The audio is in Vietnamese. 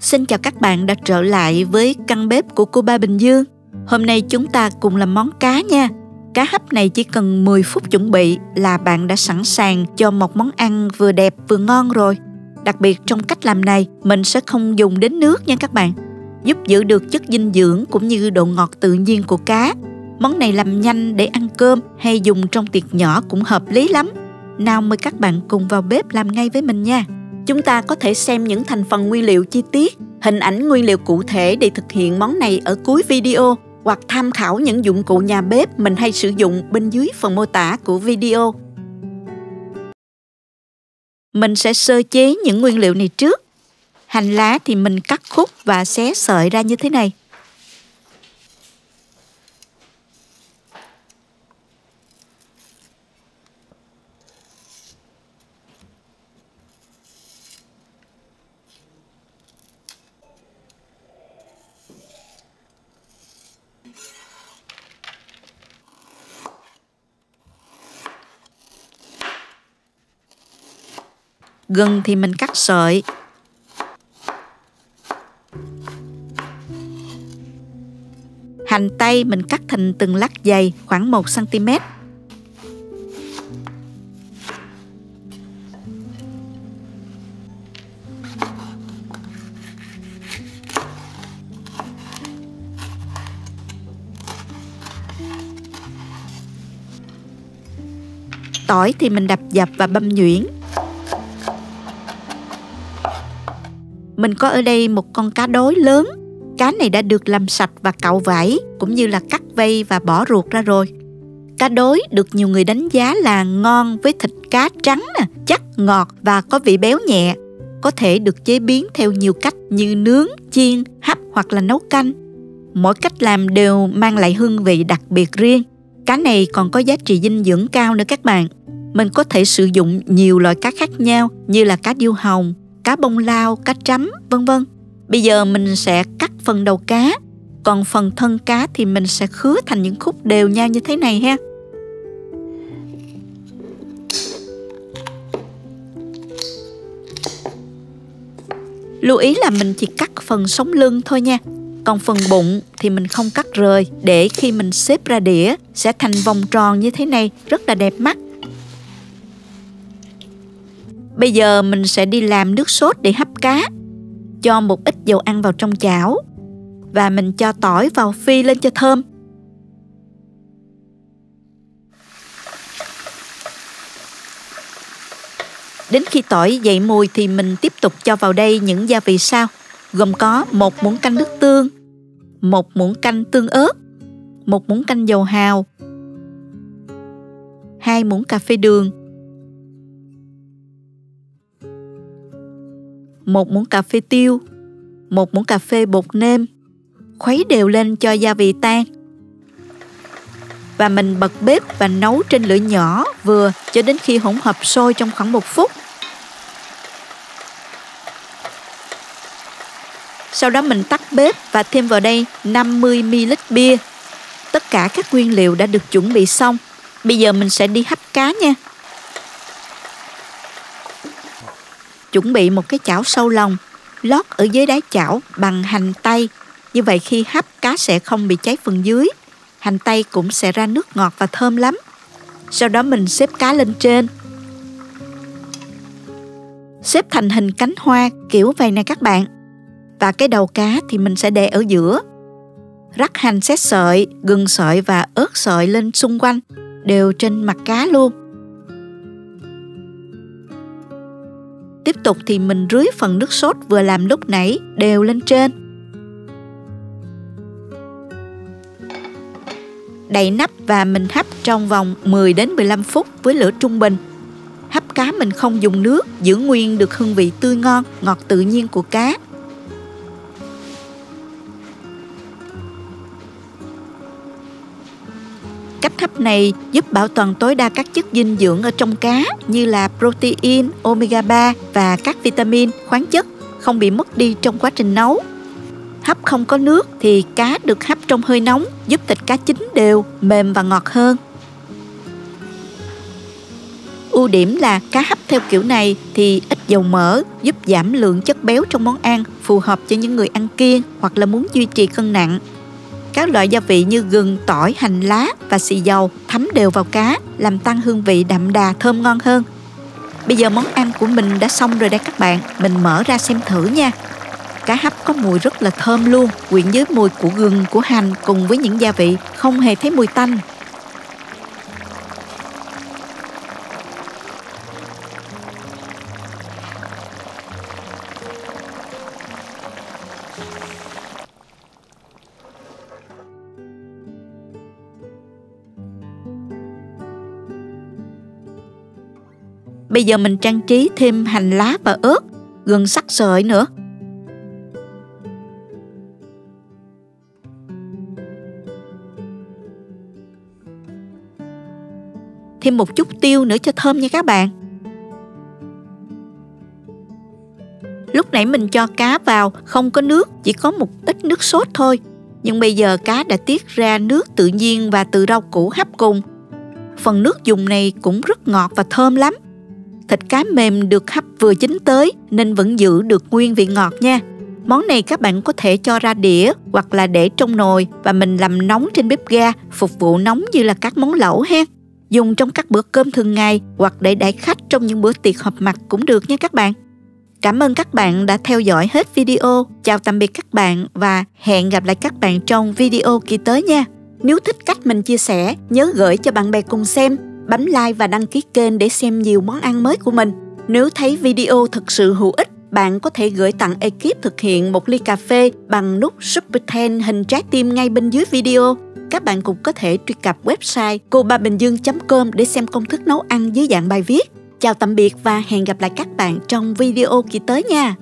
Xin chào các bạn đã trở lại với căn bếp của cô Ba Bình Dương. Hôm nay chúng ta cùng làm món cá nha. Cá hấp này chỉ cần 10 phút chuẩn bị là bạn đã sẵn sàng cho một món ăn vừa đẹp vừa ngon rồi. Đặc biệt trong cách làm này, mình sẽ không dùng đến nước nha các bạn, giúp giữ được chất dinh dưỡng cũng như độ ngọt tự nhiên của cá. Món này làm nhanh để ăn cơm hay dùng trong tiệc nhỏ cũng hợp lý lắm. Nào mời các bạn cùng vào bếp làm ngay với mình nha. Chúng ta có thể xem những thành phần nguyên liệu chi tiết, hình ảnh nguyên liệu cụ thể để thực hiện món này ở cuối video, hoặc tham khảo những dụng cụ nhà bếp mình hay sử dụng bên dưới phần mô tả của video. Mình sẽ sơ chế những nguyên liệu này trước. Hành lá thì mình cắt khúc và xé sợi ra như thế này. Gừng thì mình cắt sợi. Hành tây mình cắt thành từng lát dày khoảng 1 cm. Tỏi thì mình đập dập và băm nhuyễn. Mình có ở đây một con cá đối lớn. Cá này đã được làm sạch và cạo vảy, cũng như là cắt vây và bỏ ruột ra rồi. Cá đối được nhiều người đánh giá là ngon với thịt cá trắng, chắc, ngọt và có vị béo nhẹ. Có thể được chế biến theo nhiều cách như nướng, chiên, hấp hoặc là nấu canh. Mỗi cách làm đều mang lại hương vị đặc biệt riêng. Cá này còn có giá trị dinh dưỡng cao nữa các bạn. Mình có thể sử dụng nhiều loại cá khác nhau như là cá điêu hồng, cá bông lau, cá trắm, vân vân. Bây giờ mình sẽ cắt phần đầu cá, còn phần thân cá thì mình sẽ khứa thành những khúc đều nhau như thế này ha. Lưu ý là mình chỉ cắt phần sống lưng thôi nha. Còn phần bụng thì mình không cắt rời, để khi mình xếp ra đĩa sẽ thành vòng tròn như thế này, rất là đẹp mắt. Bây giờ mình sẽ đi làm nước sốt để hấp cá. Cho một ít dầu ăn vào trong chảo và mình cho tỏi vào phi lên cho thơm. Đến khi tỏi dậy mùi thì mình tiếp tục cho vào đây những gia vị sau, gồm có 1 muỗng canh nước tương, 1 muỗng canh tương ớt, 1 muỗng canh dầu hào, 2 muỗng cà phê đường, 1 muỗng cà phê tiêu, 1 muỗng cà phê bột nêm. Khuấy đều lên cho gia vị tan. Và mình bật bếp và nấu trên lửa nhỏ vừa cho đến khi hỗn hợp sôi trong khoảng 1 phút. Sau đó mình tắt bếp và thêm vào đây 50 ml bia. Tất cả các nguyên liệu đã được chuẩn bị xong. Bây giờ mình sẽ đi hấp cá nha. Chuẩn bị một cái chảo sâu lòng, lót ở dưới đáy chảo bằng hành tây. Như vậy khi hấp cá sẽ không bị cháy phần dưới. Hành tây cũng sẽ ra nước ngọt và thơm lắm. Sau đó mình xếp cá lên trên. Xếp thành hình cánh hoa kiểu vậy nè các bạn. Và cái đầu cá thì mình sẽ để ở giữa. Rắc hành xé sợi, gừng sợi và ớt sợi lên xung quanh, đều trên mặt cá luôn. Tiếp tục thì mình rưới phần nước sốt vừa làm lúc nãy đều lên trên. Đậy nắp và mình hấp trong vòng 10 đến 15 phút với lửa trung bình. Hấp cá mình không dùng nước, giữ nguyên được hương vị tươi ngon, ngọt tự nhiên của cá. Cách hấp này giúp bảo toàn tối đa các chất dinh dưỡng ở trong cá như là protein, omega 3 và các vitamin, khoáng chất không bị mất đi trong quá trình nấu. Hấp không có nước thì cá được hấp trong hơi nóng, giúp thịt cá chín đều, mềm và ngọt hơn. Ưu điểm là cá hấp theo kiểu này thì ít dầu mỡ, giúp giảm lượng chất béo trong món ăn, phù hợp cho những người ăn kiêng hoặc là muốn duy trì cân nặng. Các loại gia vị như gừng, tỏi, hành lá và xì dầu thấm đều vào cá, làm tăng hương vị đậm đà, thơm ngon hơn. Bây giờ món ăn của mình đã xong rồi đây các bạn, mình mở ra xem thử nha. Cá hấp có mùi rất là thơm luôn, quyện với mùi của gừng, của hành cùng với những gia vị, không hề thấy mùi tanh. Bây giờ mình trang trí thêm hành lá và ớt, gừng sắc sợi nữa. Thêm một chút tiêu nữa cho thơm nha các bạn. Lúc nãy mình cho cá vào không có nước, chỉ có một ít nước sốt thôi. Nhưng bây giờ cá đã tiết ra nước tự nhiên và từ rau củ hấp cùng. Phần nước dùng này cũng rất ngọt và thơm lắm. Thịt cá mềm được hấp vừa chín tới nên vẫn giữ được nguyên vị ngọt nha. Món này các bạn có thể cho ra đĩa hoặc là để trong nồi và mình làm nóng trên bếp ga, phục vụ nóng như là các món lẩu ha. Dùng trong các bữa cơm thường ngày hoặc để đãi khách trong những bữa tiệc họp mặt cũng được nha các bạn. Cảm ơn các bạn đã theo dõi hết video. Chào tạm biệt các bạn và hẹn gặp lại các bạn trong video kỳ tới nha. Nếu thích cách mình chia sẻ, nhớ gửi cho bạn bè cùng xem, bấm like và đăng ký kênh để xem nhiều món ăn mới của mình. Nếu thấy video thực sự hữu ích, bạn có thể gửi tặng ekip thực hiện một ly cà phê bằng nút Super Thanks hình trái tim ngay bên dưới video. Các bạn cũng có thể truy cập website cobabinhdương.com để xem công thức nấu ăn dưới dạng bài viết. Chào tạm biệt và hẹn gặp lại các bạn trong video kỳ tới nha.